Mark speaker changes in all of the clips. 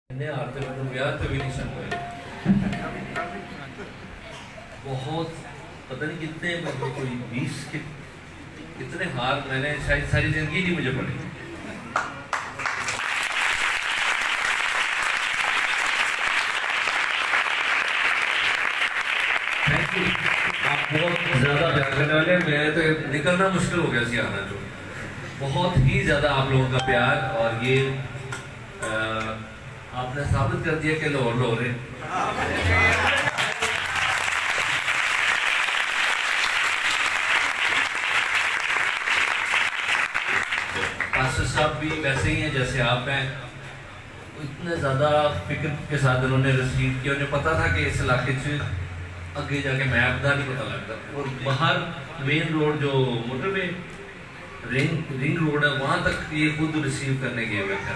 Speaker 1: आते तो ब्याह पे भी नहीं सुन पाए। बहुत पता नहीं कितने कोई 20 के कितने हार मैंने शायद सारी जिंदगी नहीं मुझे पड़ी। थैंक यू, आप बहुत ज्यादा प्यार करने वाले हैं। मैं तो निकलना मुश्किल हो गया सी आना जो बहुत ही ज्यादा आप लोगों का प्यार और ये आपने साबित कर दिया कि लाहौर लाहौर है। पास्टर साहब भी वैसे ही हैं जैसे आप हैं। इतने ज़्यादा फिक्र के साथ उन्होंने रिसीव किया। उन्हें पता था कि इस इलाके से आगे जाके मैप का नहीं पता लगता और बाहर मेन रोड जो मोटरवे रिंग रोड है वहाँ तक ये खुद रिसीव करने गए हुए थे।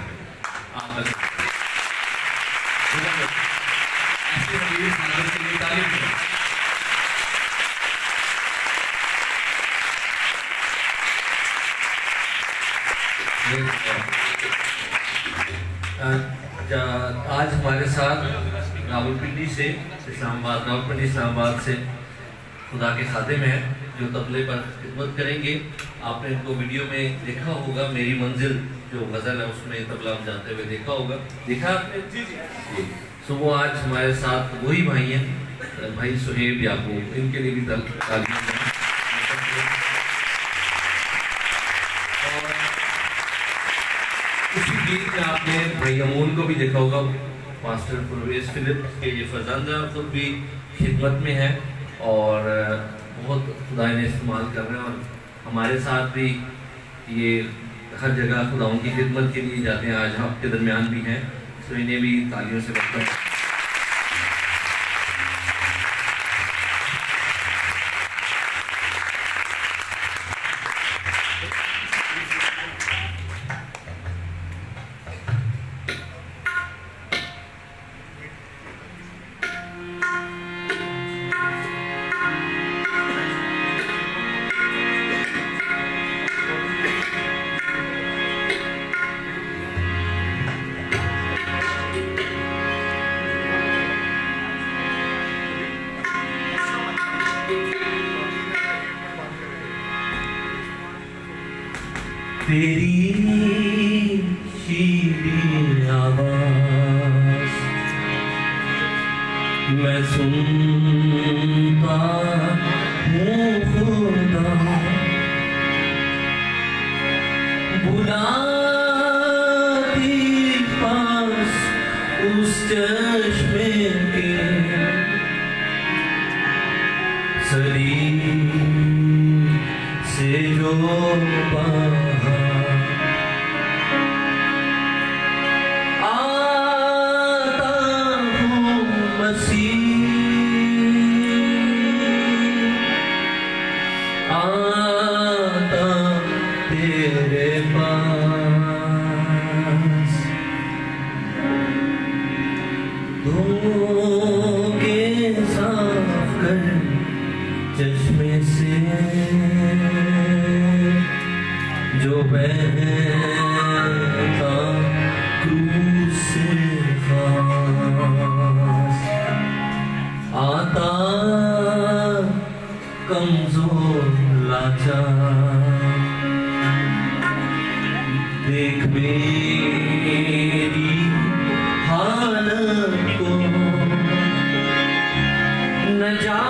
Speaker 1: आज हमारे साथ रावलपिंडी से इस्लामाबाद से खुदा के खादिम हैं जो तबले पर खिदमत करेंगे। आपने इनको वीडियो में देखा होगा, मेरी मंजिल जो गज़ल है उसमें तबला बजाते हुए देखा होगा। देखा आपने? जी। तो वो आज हमारे साथ वही भाई हैं, भाई सुहेब याकूब। इनके लिए भी तालियां हैं। और उसी गीत में आपने भाई अमूल को भी देखा होगा। मास्टर परवेज फिलिप्स के ये फरजंदा खुद भी खिदमत में है और बहुत खुदा ने इस्तेमाल कर रहे हैं और हमारे साथ भी ये हर जगह खुदाओं की खिदमत के लिए जाते हैं। आज आपके दरमियान भी हैं, तो इन्हें भी तालियों से बचता तेरी शीरी आवाज़ मैं सुनता हूँ खुदा, बुलाती पास उस चश्मे के शरीर से जो चश्मे से जो बहता क्रूस से खास आता कमजोर लाचार देख मेरी हालत को न जा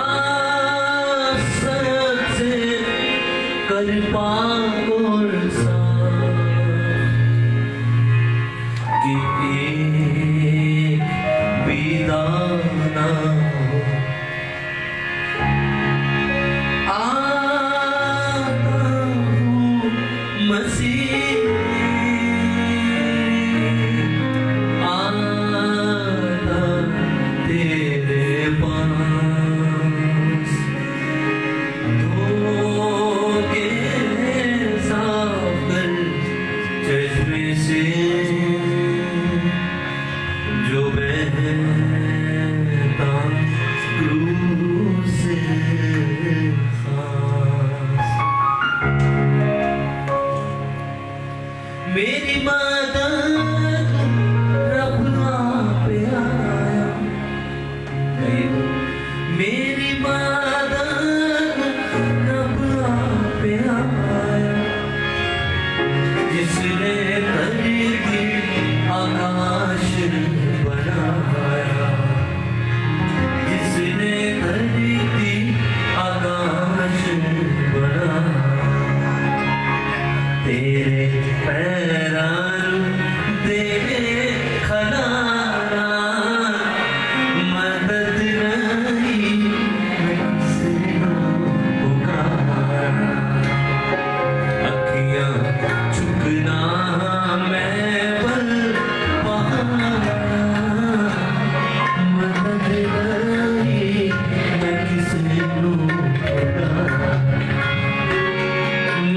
Speaker 1: कर पागल सा कि एक विदाना हो आता हूँ मसीह आता तेरे पास जो बहता आकाश बनाया, जिसने धरती आकाश बनाया, तेरे पैरां दे खलाना मदद नहीं किसने पुकारा, अखियां चुकना मैं पल पहाड़ा, मदद नहीं मैं किसने पुकारा,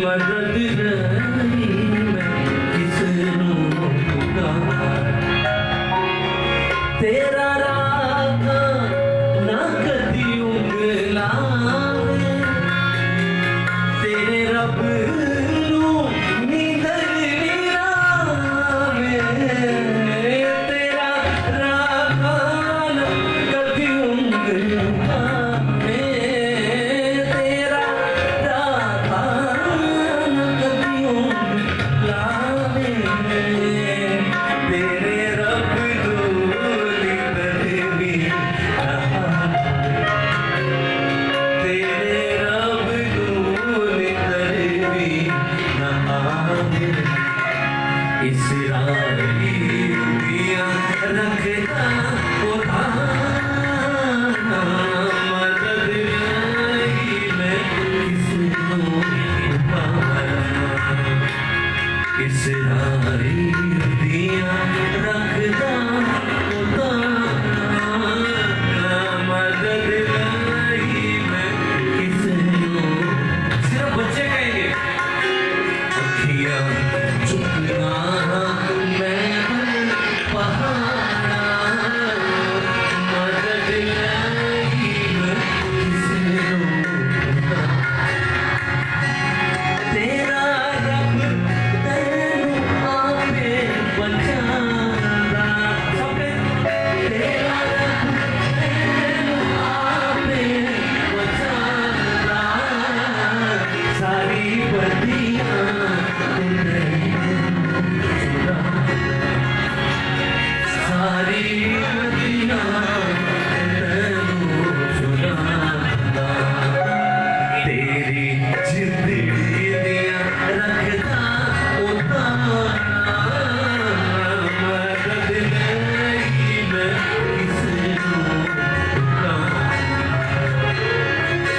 Speaker 1: मदद नहीं मैं किसने पुकारा, तेरा राधा ना कदी उंगला तेरे रब नू नींदर नीरावे, तेरा राधा ना कदी उंगला तेरा राधा ना कदी उंगला तेरे रब तेरे रब दूनी तरवी नहावे, इसराइली दिया रखता उठाना, मदद नहीं मैं किसको पुकारा, इसराइली दिया रखता उठाना, मदद नहीं मैं किसको, सिर्फ बच्चे कहेंगे, अखियां चुकना मैं पहाड़ा, मदद नहीं मैं किसको, तेरा रब तेनू आपे बचाना, तेरा रब तेनू आपे बचाना, सारी बदियां सारी बदियां तेनू छुड़ांदा, तेरी जिंदगी दियां रखदा उतारा, मदद नहीं मैं किसनू पुकारा,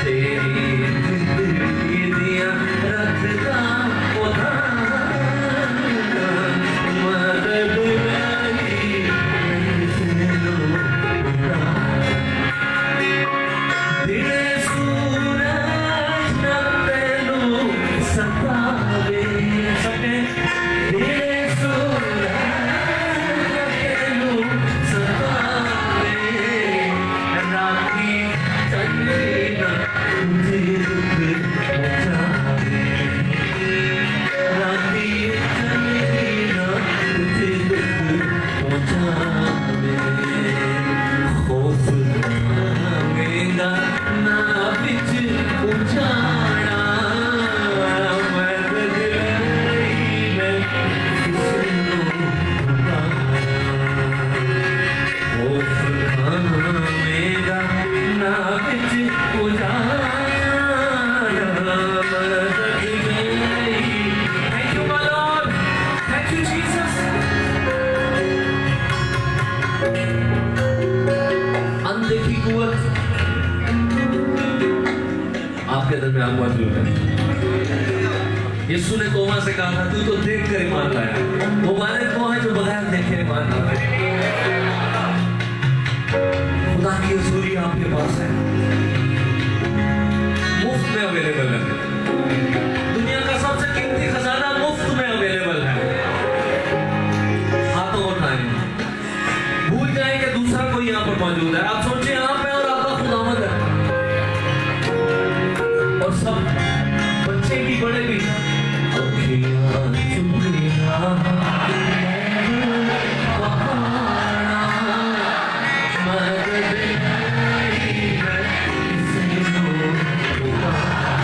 Speaker 1: तेरी जिंदगी दियां रखदा उतारा, मदद नहीं मैं किसनू पुकारा, दिले सूरज न तेनू सतावे सके, दिले सूरज न तेनू सतावे, राती चंद्री न तुझे दुख पहुंचावे, राती चंद्री न तुझे दुख पहुंचावे, खौफ आवेगा ना बिच उजाड़ा, मदद नहीं मैं किसनू पुकारा, खौफ आवेगा ना बिच उजाड़ा, मदद नहीं। Thank you, my Lord. Thank you, Jesus. अनदेखी कुवत आपके दरमियान मौजूद है। यीशु ने तोमा से कहा था तू तो देख कर ईमान लाया, वो माने वो है जो बगैर देखे ईमान लाता है। खुदा की हजूरी आपके पास है, मुफ्त में अवेलेबल है, दुनिया का सबसे कीमती खजाना मुफ्त में अवेलेबल है, हाथों उठाएं, भूल जाए कि दूसरा कोई यहाँ पर मौजूद है, आप सोचिए आप है और आपका खुदावंद है, और सब बच्चे भी बड़े भी, अखियां चुकना पहाड़ा, मदद नहीं मैं किसको पुकारा,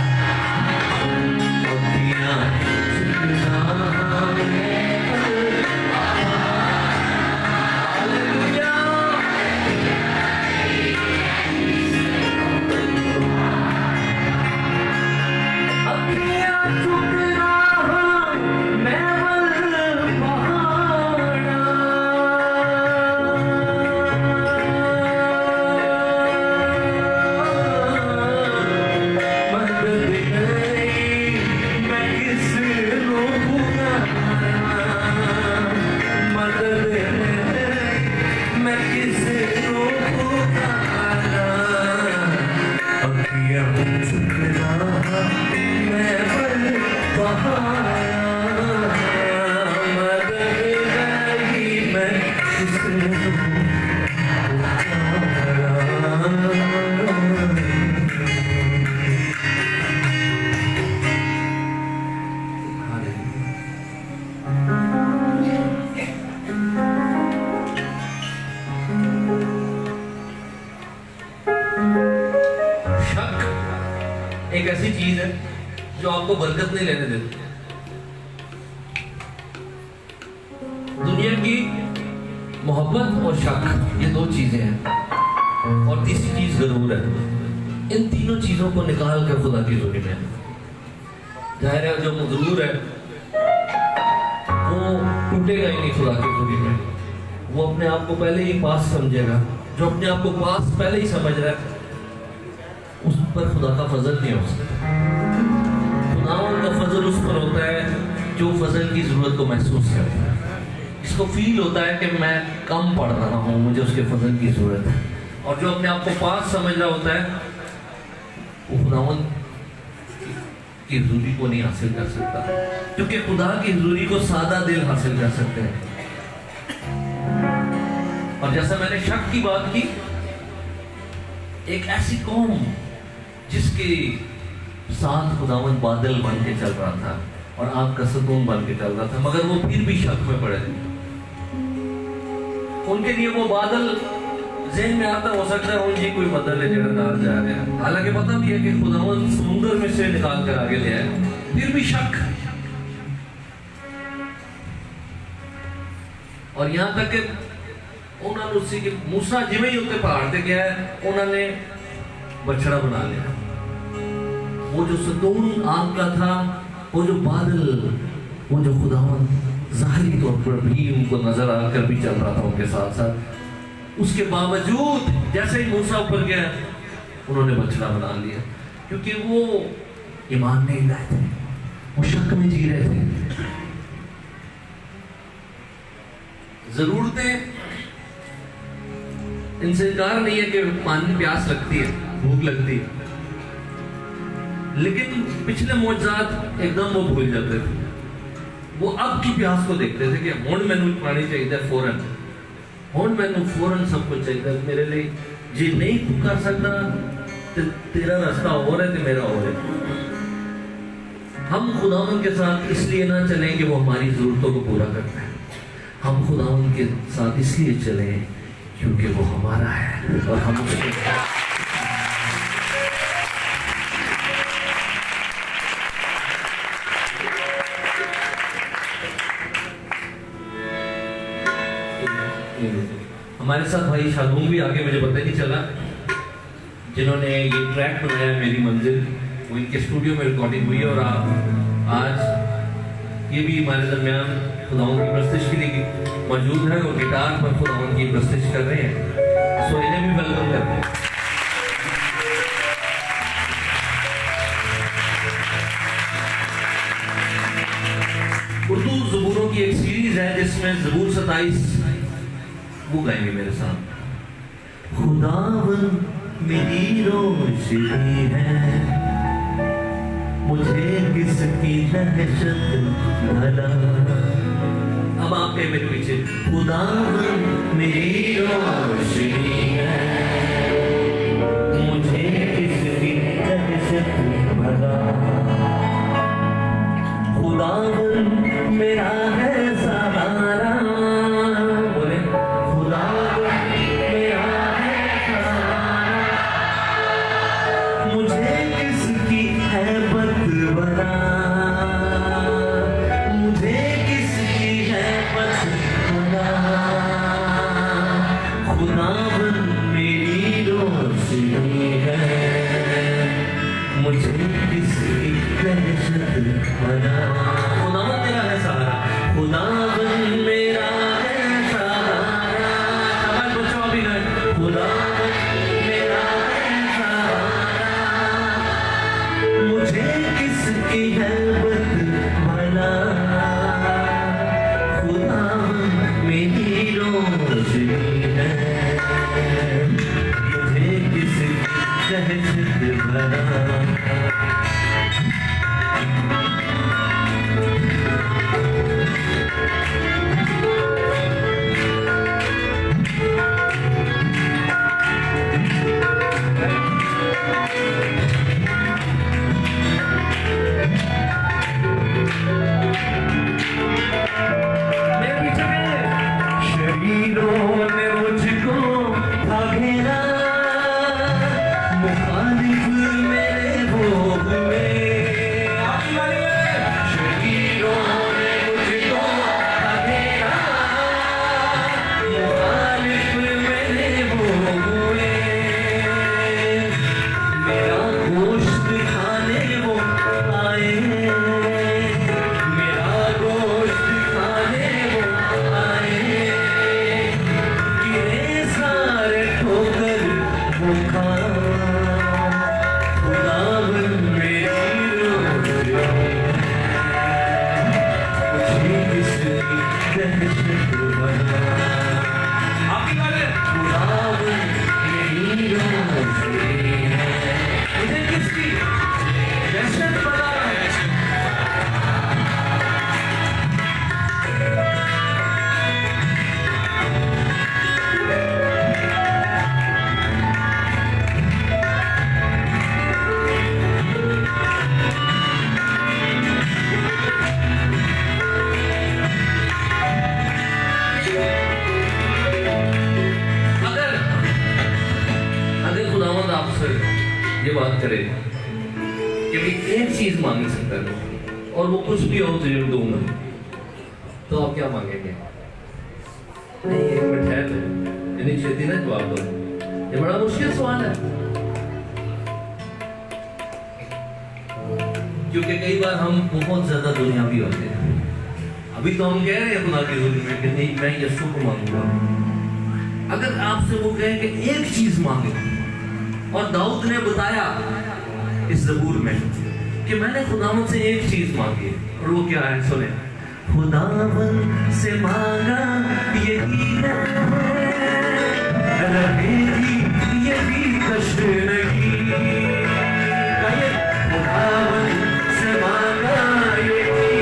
Speaker 1: अखियां चुकना से रोका अखियां चुकना मैं पर बहाया मदद नहीं मैं किसे एक ऐसी चीज है जो आपको बरकत नहीं लेने देती। दुनिया की मोहब्बत और शक ये दो चीजें हैं और तीसरी चीज जरूर है। इन तीनों चीजों को निकाल कर खुदा की जोड़ी में जाहिर है जो मजरूर है वो टूटेगा ही नहीं खुदा की जोड़ी में। वो अपने आप को पहले ही पास समझेगा। जो अपने आप को पास पहले ही समझ रहा है उस पर खुदा का फजल नहीं हो सकता। खुदावंद का फजल उस पर होता है जो फजल की जरूरत को महसूस करता है, इसको फील होता है कि मैं कम पढ़ रहा हूँ, मुझे उसके फजल की जरूरत है। और जो अपने आप को पास समझ रहा होता है वो खुदावंद की हुजूरी को नहीं हासिल कर सकता, क्योंकि खुदा की हुजूरी को सादा दिल हासिल कर सकते हैं। और जैसा मैंने शक की बात की, एक ऐसी कौम जिसके साथ खुदावंद बादल बन के चल रहा था और आग का सुकून बन के चल रहा था, मगर वो फिर भी शक में पड़े। उनके लिए वो बादल ज़हन में आता, हो सकता है उनकी कोई बदल है जगह जा रहे हैं, हालांकि पता भी है कि खुदावंद समुद्र में से निकाल कर आगे ले आए, फिर भी शक। और यहाँ तक कि उन्होंने उसी के मूसा जिवें ही उत्ते पहाड़ ते गया है, उन्होंने बछड़ा बना लिया। वो जो सतून आग का था, वो जो बादल, वो जो खुदावंद ज़ाहिरी तौर पर भी उनको नजर आकर भी चल रहा था उनके साथ साथ, उसके बावजूद जैसे ही मूसा ऊपर गया उन्होंने बछड़ा बना लिया, क्योंकि वो ईमान नहीं लाए थे, वो शक में जी रहे थे। जरूरतें इनसे इनकार नहीं है कि पानी प्यास लगती है, भूख लगती है, लेकिन पिछले मौजूद एकदम वो भूल जाते थे। वो अब की प्यास को देखते थे कि हुण मैनू पानी चाहिए फौरन, हुण मैनू फौरन सब कुछ चाहिए मेरे लिए, जे नहीं कर सकता तो तेरा रास्ता और है तो मेरा और है। हम खुदावंद के साथ इसलिए ना चलें कि वो हमारी जरूरतों को पूरा करता है, हम खुदावंद के साथ इसलिए चलें क्योंकि वो हमारा है और हम उसके। हमारे साथ भाई शादूम भी आगे, मुझे पता ही नहीं चला, जिन्होंने ये ट्रैक बनाया मेरी मंजिल, वो इनके स्टूडियो में रिकॉर्डिंग हुई है। और आज ये भी हमारे दरमियान खुदावंद की प्रस्तुति के लिए मौजूद है और गिटार पर खुदावंद की प्रस्तुति कर रहे हैं, सो इन्हें भी वेलकम करते हैं। उर्दू ज़बूरों की एक सीरीज है जिसमें ज़बूर 27 वो गाएंगे मेरे साथ। खुदावंद मेरी रोशनी है, मुझे किसकी दहशत भला। अब आप कहें मेरे पीछे, खुदावंद मेरी रोशनी है, मुझे किसकी दहशत भला। खुदावंद मेरा है सहारा, बोले खुदावंद मेरा है सहारा, मुझे किसकी हैबत बना, मुझे किसकी हैबत बना। खुदावंद मेरी रोशनी है, मुझे किसकी दहशत बना। खुदावंद मेरा है सहारा, खुदावंद मेरा है सहारा। शाबाश बच्चों, अभी ना, खुदावंद मेरा है सहारा, मुझे किसकी हैबत भला। खुदावंद मेरी रोशनी है, ये बात करे कि भाई एक चीज मांग सकता है और वो कुछ भी हो तुझे दूंगा, तो आप क्या मांगेंगे? नहीं, एक मिनट है तो यानी छेती ना जवाब दो। ये बड़ा मुश्किल सवाल है, क्योंकि कई बार हम बहुत ज्यादा दुनियावी होते हैं। अभी तो हम कह रहे हैं खुदा की हुजूरी में कि नहीं मैं यीशु को मांगूंगा। अगर आपसे वो कहे कि एक चीज मांगे, और दाऊद ने बताया इस ज़बूर में कि मैंने खुदावंद से एक चीज मांगी, और वो क्या है सुने। खुदावंद से मांगा यही रहेगी, यही कष्ट नहीं। खुदावंद से मांगा यही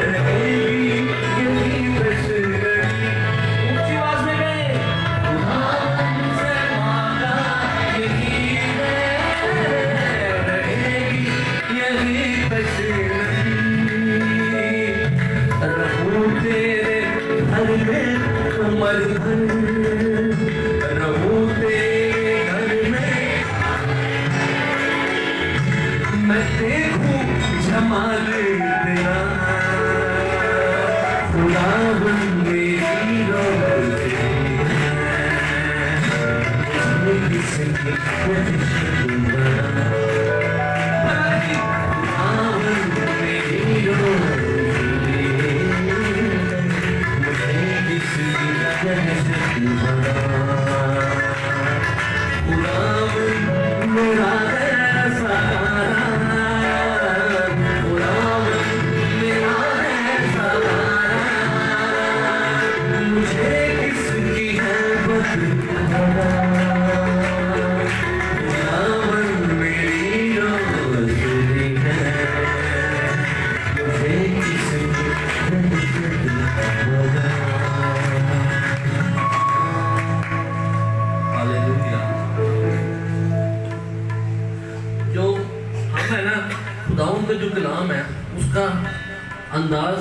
Speaker 1: रहेगी, यही कष्ट नहीं। ऊंची आवाज में गए, खुदावंद से मांगा यही रहेगी, यही कष्ट रहूं तेरे घर में उम्र भर, रहूं तेरे घर में, मैं देखूं जमाल तेरा। खुदावंद मेरी रोज़ी है, किसकी खुदावंद मेरी रोज़ी मेरा है सहारा, मेरा है सहारा, मुझे किसकी है खुदावंद मेरी रोज़ी है, मुझे किसकी जो हम है ना, खुदावंद का जो कलाम है उसका अंदाज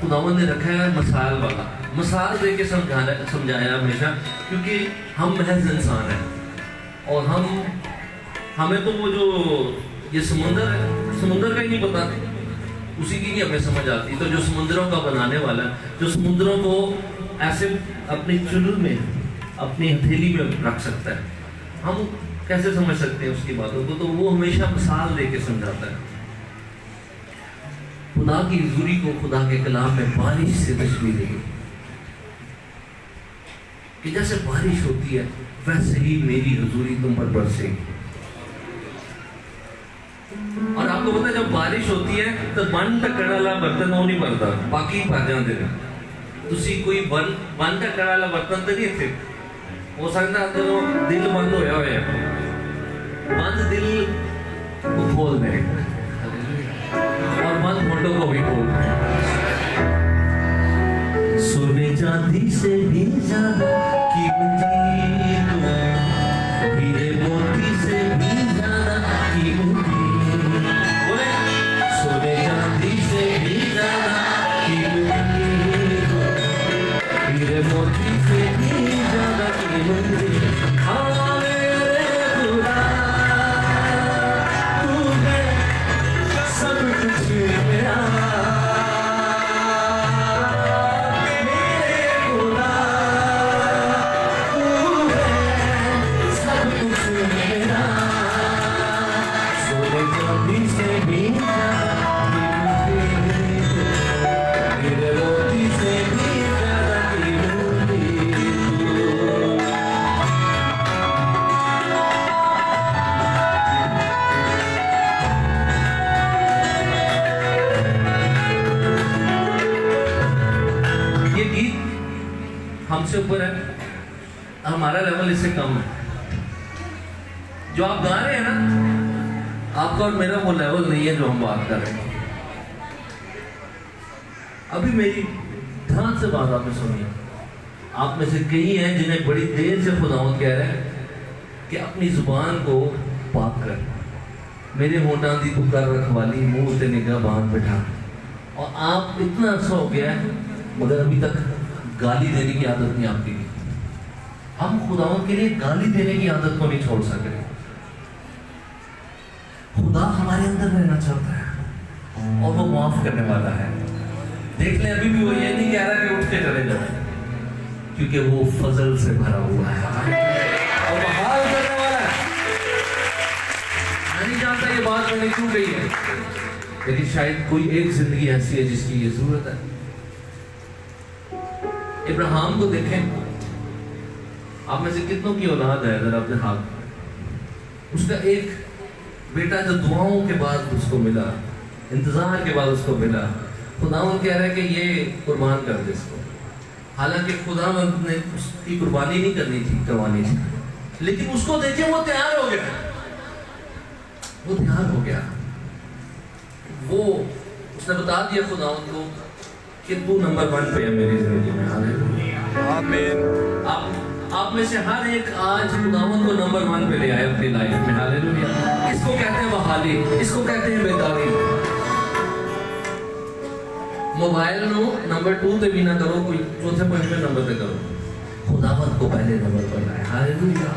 Speaker 1: खुदावंद ने रखा है मसाल वाला, मसाल दे के समझाया हमेशा, क्योंकि हम महज इंसान हैं और हमें तो वो जो ये समुंदर है, समुंदर का ही नहीं पता, उसी की नहीं हमें समझ आती। तो जो समुद्रों का बनाने वाला, जो समुद्रों को ऐसे अपनी चुल्लू में, अपनी हथेली में रख सकता है, हम कैसे समझ सकते हैं उसकी बातों को? तो वो हमेशा मिसाल देके समझाता है। खुदा की हुजूरी को खुदा के कलाम में बारिश से तशबीह दी कि जैसे बारिश होती है वैसे ही मेरी हुजूरी तुम पर बरसेगी। और आपको पता है जब बारिश होती है तो बन ढक्कण वाला बर्तन वो नहीं भरता, बाकी भर जाते हैं। तुसी कोई बन ढक्कण वाला बर्तन तो नहीं थे, हो सकता है तो दिल बंद होया हुआ है, बंद दिल को खोल दे और बंद फोटो को भी खोल दे। सोने चांदी से भी ज्यादा कीमती तुम, हीरे मोती से भी ज्यादा कीमती। बोले सोने चांदी से भी ज्यादा कीमती तुम, हीरे मोती से भी ज्यादा कीमती। हमसे ऊपर है, हमारा लेवल इससे कम है। जो आप गा रहे हैं ना, आपका और मेरा वो लेवल नहीं है जो हम बात कर रहे हैं। अभी मेरी ध्यान से बात आपने सुनी, आप में से कई हैं जिन्हें बड़ी देर से खुदावंद कह रहे हैं कि अपनी जुबान को पाक कर, मेरे होठा दी तू कर रखवाली, मुंह से निगाह बांध बैठा। और आप इतना अच्छा हो गया है मगर अभी तक गाली देने की आदत नहीं आपकी। हम खुदावंद के लिए गाली देने की आदत को नहीं छोड़ सक रहे। खुदा हमारे अंदर रहना चाहता है और वो माफ करने वाला है। देख ले, अभी भी वो ये नहीं कह रहा कि उठ के चले जाओ, क्योंकि वो फजल से भरा हुआ है और बहाल करने वाला है। मैं नहीं जानता ये बात मैंने क्यों कही है, लेकिन शायद कोई एक जिंदगी ऐसी है जिसकी ये जरूरत है। इब्राहिम को देखें, आप में से कितनों की औलाद है, जरा अपने हाथ, उसका एक बेटा जो दुआओं के बाद उसको मिला, इंतजार के बाद उसको मिला, खुदावंद कह रहा है कि ये कुर्बान कर दे इसको। हालांकि खुदावंद ने उसकी कुर्बानी नहीं करवानी थी, लेकिन उसको देखे वो तैयार हो गया, वो तैयार हो गया। वो उसने बता दिया खुदावंद को कि तू नंबर 1 पे है मेरी जिंदगी में। आमीन। आप में से हर एक आज खुदावंद को नंबर 1 पे ले आए अपनी लाइफ में। हालेलुया। इसको कहते हैं बहाली, इसको कहते हैं बेदारी। मोबाइल नो नंबर 2 पे भी ना करो, कोई चौथे पांचवें नंबर पे करो, खुदावंद को पहले नंबर पर लाए। हालेलुया।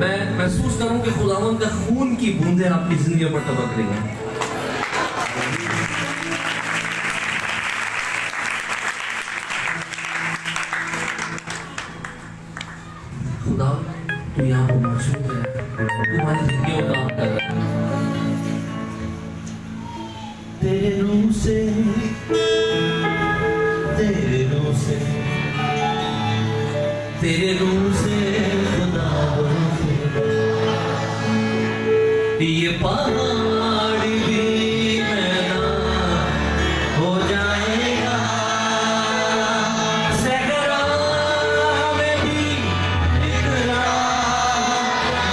Speaker 1: मैं महसूस करूं कि खुदावंद का खून की बूंदें आपकी जिंदगी पर टपक रही हैं। खुदा तू यहाँ पर मौजूद है, तुम्हारी जिंदगी में काम कर रहा है। तेरे रूह से खुदा ये पहाड़ भी मैदान हो जाएगा, सहरा में भी इकरार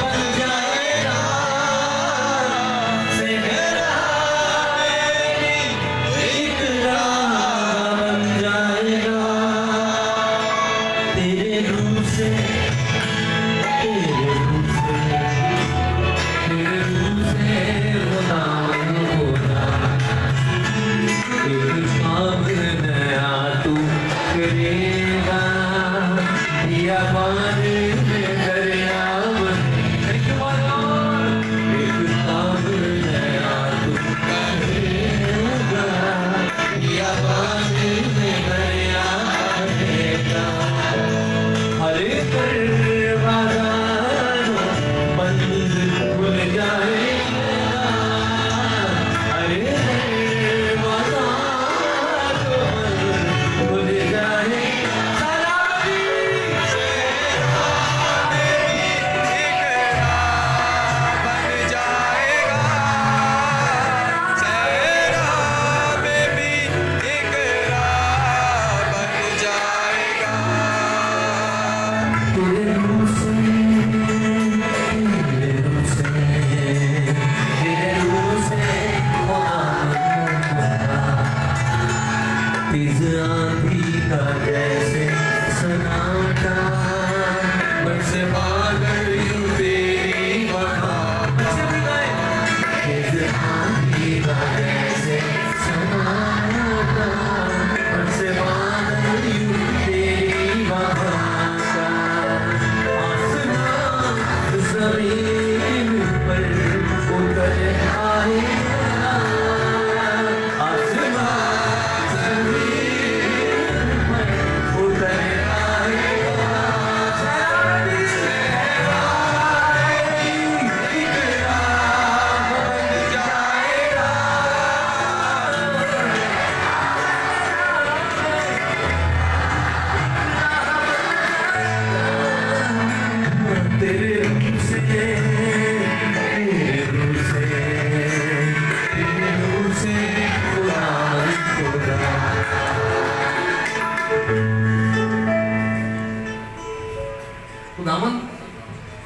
Speaker 1: बन जाएगा, सहरा में भी इकरार बन जाएगा। तेरे रूह से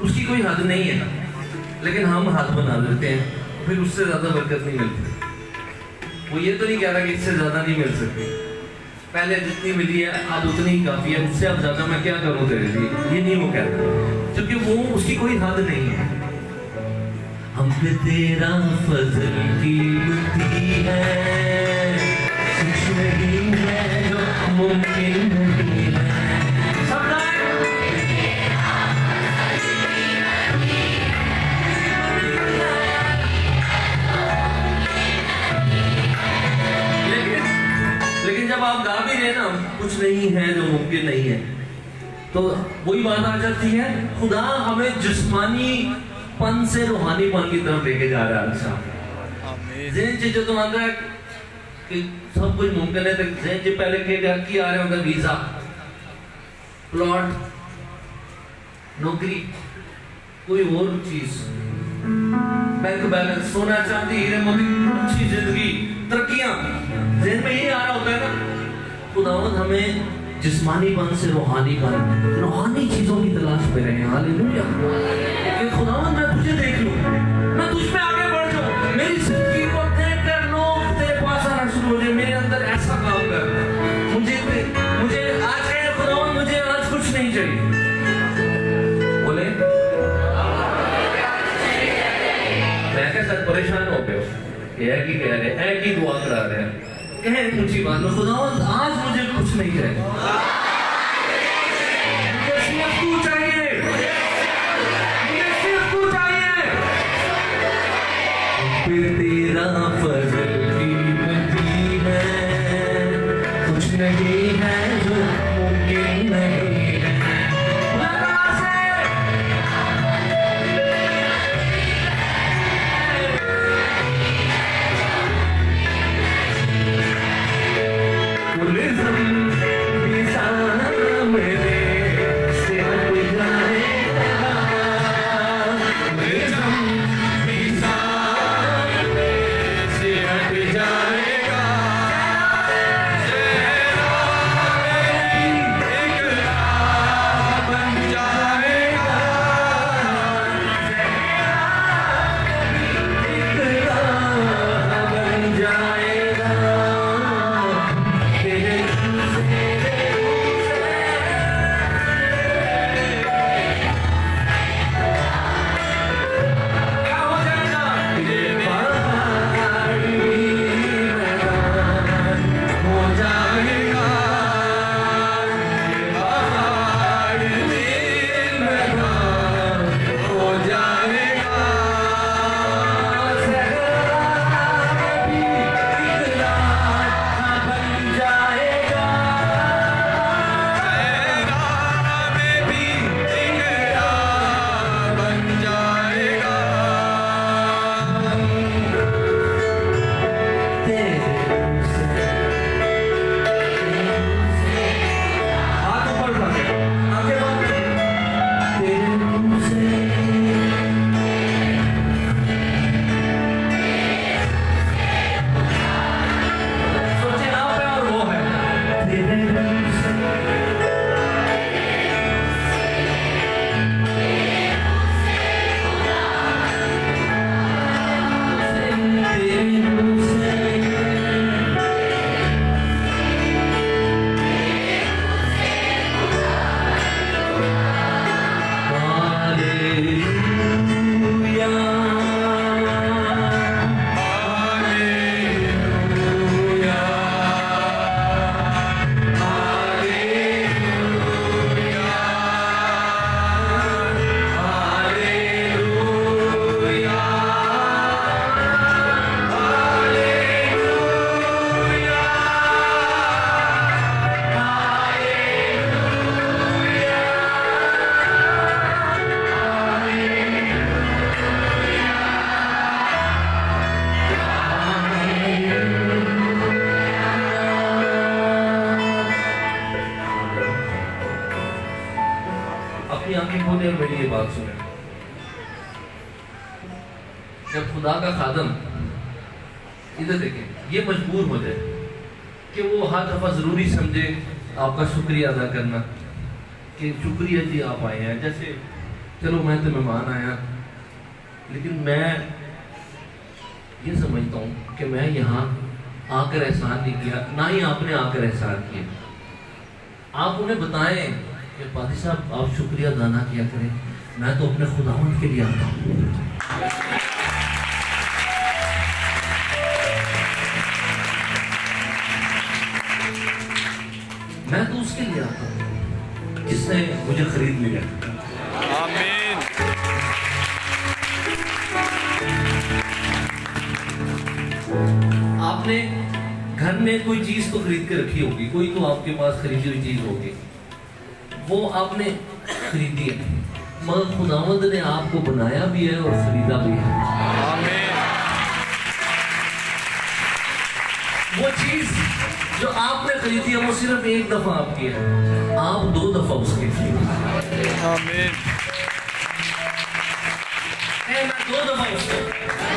Speaker 1: उसकी कोई हद नहीं है, लेकिन हम हद बना देते हैं, फिर उससे ज्यादा बरकत नहीं मिलती। वो ये तो नहीं कह रहा कि इससे ज्यादा नहीं मिल सकती, पहले जितनी मिली है आज उतनी ही काफी है, उससे अब ज्यादा मैं क्या करूं तेरे लिए, ये नहीं वो कहता, क्योंकि वो उसकी कोई हद नहीं है। हम पे तेरा फजल की बुद्धि है, कुछ नहीं है जो मुमकिन नहीं है। जब आप गा भी रहे ना, कुछ नहीं है जो मुमकिन नहीं है, तो वही बात आ जाती है, खुदा हमें जिस्मानी पन से रूहानी पन की तरफ लेके जा रहा है। अच्छा जेन चीजों तो मानता है कि सब कुछ मुमकिन है, तो जेन जी पहले के की आ रहे होंगे वीजा, प्लॉट, नौकरी, कोई और चीज, बैंक बैलेंस, सोना चांदी, हीरे मोती, अच्छी जिंदगी, तरक्कियां, जेन में ये आ रहा होता है ना। खुदावंद हमें जिस्मानीपन से रूहानीपन, रूहानी चीजों की तलाश में रहे। हालेलुया। कि खुदावंद मैं तुझे देख लूं, मैं तुझ में आगे बढ़ जाऊं, मेरी जिंदगी को देख कर लोग तेरे पास आना शुरू हो जाए, मेरे अंदर ऐसा काम कर, मुझे आज कहे खुदावंद मुझे आज कुछ नहीं चाहिए। बोले मैं क्या सर परेशान हो गए हो, एक ही कह रहे, एक ही दुआ करा रहे हैं, कहें ऊंची बात में, खुदावंद आज मुझे कुछ नहीं चाहिए, मुझे सिर्फ तू चाहिए, मुझे सिर्फ तू चाहिए। फिर तेरा फजल कीमती है, कुछ नहीं है जो मुमकिन नहीं है। बात सुने, जब खुदा का खादम, इधर देखें, ये मजबूर हो जाए कि वो हर दफा जरूरी समझे आपका शुक्रिया अदा करना, कि शुक्रिया जी आप आए हैं, जैसे चलो मैं तो मेहमान आया, लेकिन मैं ये समझता हूँ कि मैं यहाँ आकर एहसान नहीं किया, ना ही आपने आकर एहसान किया। आप उन्हें बताएं कि पादी साहब आप शुक्रिया अदा ना किया करें, मैं तो अपने खुदावंद के लिए आता हूँ, मैं तो उसके लिए आता हूँ जिसने मुझे खरीद लिया।
Speaker 2: आमीन।
Speaker 1: आपने घर में कोई चीज तो खरीद के रखी होगी, कोई तो आपके पास खरीदी हुई चीज होगी, वो आपने खरीदी है, मगर खुदावंद ने आपको बनाया भी है और खरीदा भी है।
Speaker 2: आमीन।
Speaker 1: वो चीज जो आपने खरीदी है वो सिर्फ एक दफा आपकी है, आप 2 दफा उसकी खरीदी।
Speaker 2: आमीन।
Speaker 1: मैं 2 दफा उसको,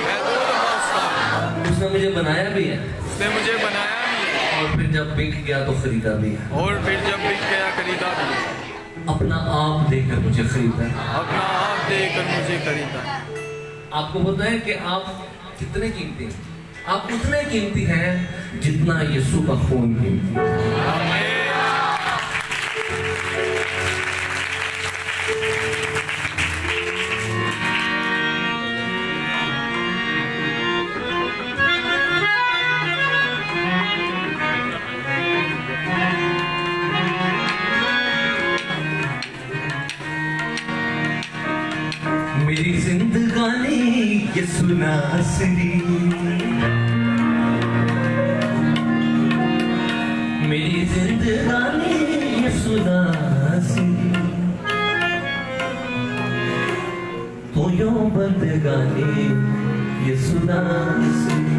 Speaker 2: मैं 2 दफा उसका,
Speaker 1: उसने मुझे बनाया भी है,
Speaker 2: उसने मुझे बनाया भी है,
Speaker 1: और फिर जब बिक गया तो खरीदा भी है।
Speaker 2: और फिर जब बिक गया खरीदा भी है।
Speaker 1: अपना आप देकर मुझे खरीदा,
Speaker 2: अपना आप देकर मुझे खरीदा।
Speaker 1: आपको पता है कि आप कितने कीमती हैं? आप उतने कीमती हैं जितना यीशु का खून कीमती है।
Speaker 2: आमीन।
Speaker 1: मेरी जिंदगानी यीशु नासरी, मेरी जिंदगानी यीशु नासरी, तो यूं बंदगानी यीशु नासरी।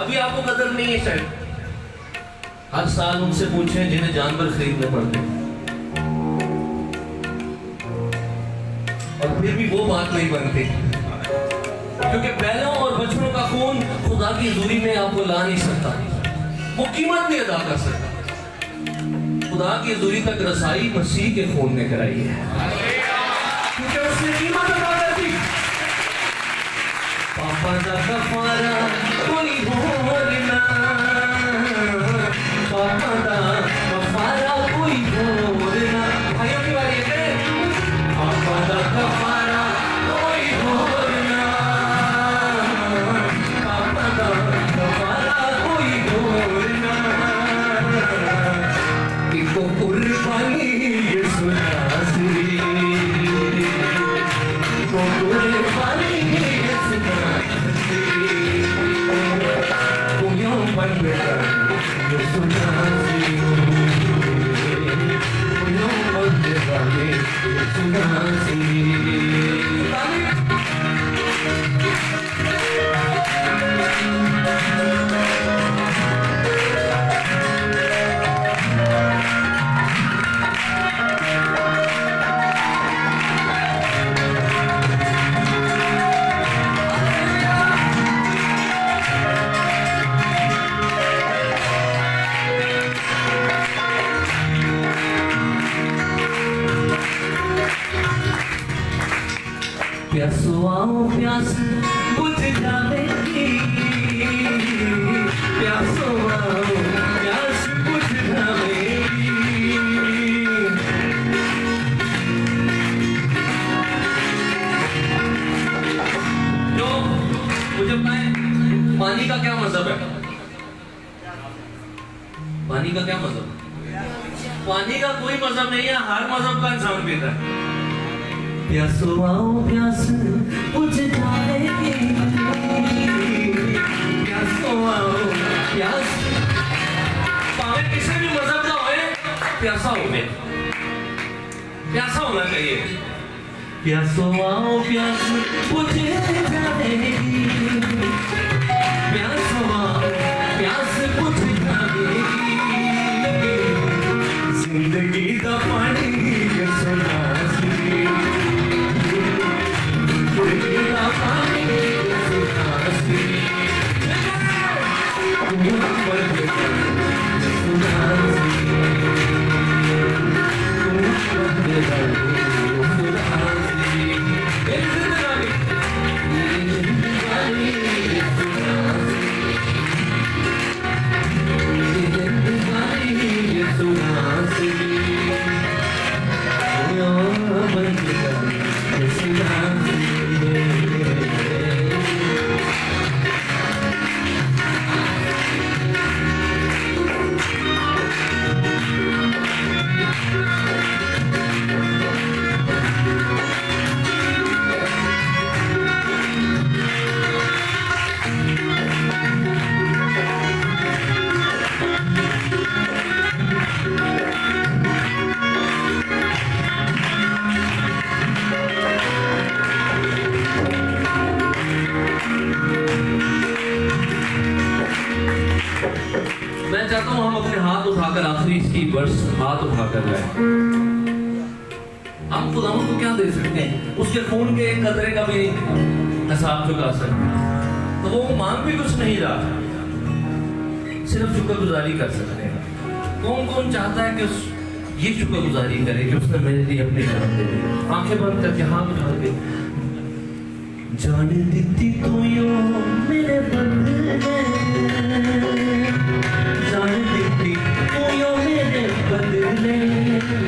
Speaker 1: अभी आपको कदर नहीं है शायद। हर साल उनसे पूछें जिन्हें जानवर खरीदने पड़ते हैं, और फिर भी वो बात नहीं बनती, क्योंकि बैलों और बछड़ों का खून खुदा की हज़ूरी में आपको ला नहीं सकता, वो कीमत नहीं अदा कर सकता। खुदा की हज़ूरी तक रसाई मसीह के खून ने कराई है, क्योंकि उसने कीमत अदा कर दी। पापा दा कफारा कोई और ना, पापा दा कफारा कोई और ना। भाइयों की बारी है, पापा दा कफारा कोई और ना, पापा दा कफारा कोई और ना। इको कुर्बानी यीशु नासरी, इको कुर्बानी प्यासो आओ प्यास बुझ जाएगी, प्यासो आओ प्यास बुझ जाएगी, मजहब नहीं है, हर मजहब का इंसान पीता है। प्यासो आओ प्यास बुझ जाएगी, प्यासो आओ प्यास, भावे किसी भी मजहब का होए प्यासा हो गए, प्यासा होना चाहिए। प्यासो आओ प्यास बुझ जाएगी, प्यासो आओ प्यास बुझ जाएगी, जिंदगी का पानी सुना सी, जिंदगी का पानी सुना सी, मैं चाहता हूं हम अपने हाथ उठाकर आखिरी इसकी वर्ष हाथ उठाकर लाए। हम खुदावंद को क्या दे सकते हैं? उसके खून के एक कतरे का भी हिसाब चुका सकते हैं, तो वो मांग भी कुछ नहीं रहा, सिर्फ शुक्रगुजारी कर सकते हैं। कौन कौन चाहता है कि ये शुक्रगुजारी करे कि उसने मेरे लिए अपनी जान दे दी? आंखें बंद करके हाथ उठा के जान दीती तू यो मेरे बंदे, जान दीती तू यो मेरे बंदे,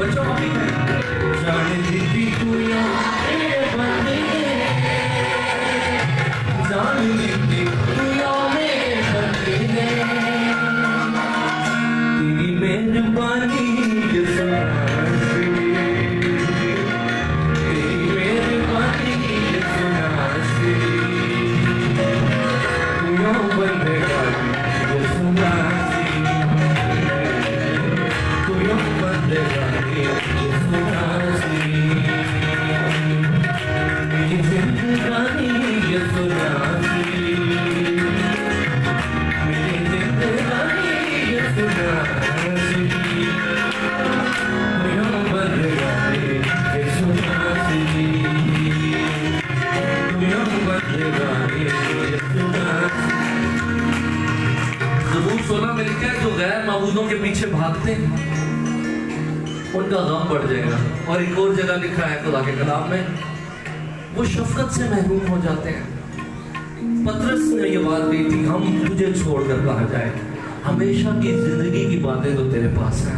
Speaker 1: बच्चों अभी जान दीती तू यो मेरे बंदे, जान दीती तू यो मेरे बंदे, तेरी मेहरबानी ये सुना सी, तेरी मेहरबानी ये सुना सी, तू यो बंदेगा ये सुना सी, तू यो बंदेगा ये सुना सी, मेरी जिंदगानी ये सुना सी, मेरी जिंदगानी ये सुना सी, तू यो बंदेगा ये सुना सी, तू यो बंदेगा ये सुना सी। ज़बूर 16 में लिखा है, जो गैर माबूदों के पीछे भागते हैं उनका गम बढ़ जाएगा। और एक और जगह लिखा है खुदा के कलाम में, वो शफकत से महरूम हो जाते हैं। पतरस ने ये बात कही थी, हम तुझे छोड़कर कहाँ जाए, हमेशा की जिंदगी की बातें तो तेरे पास है।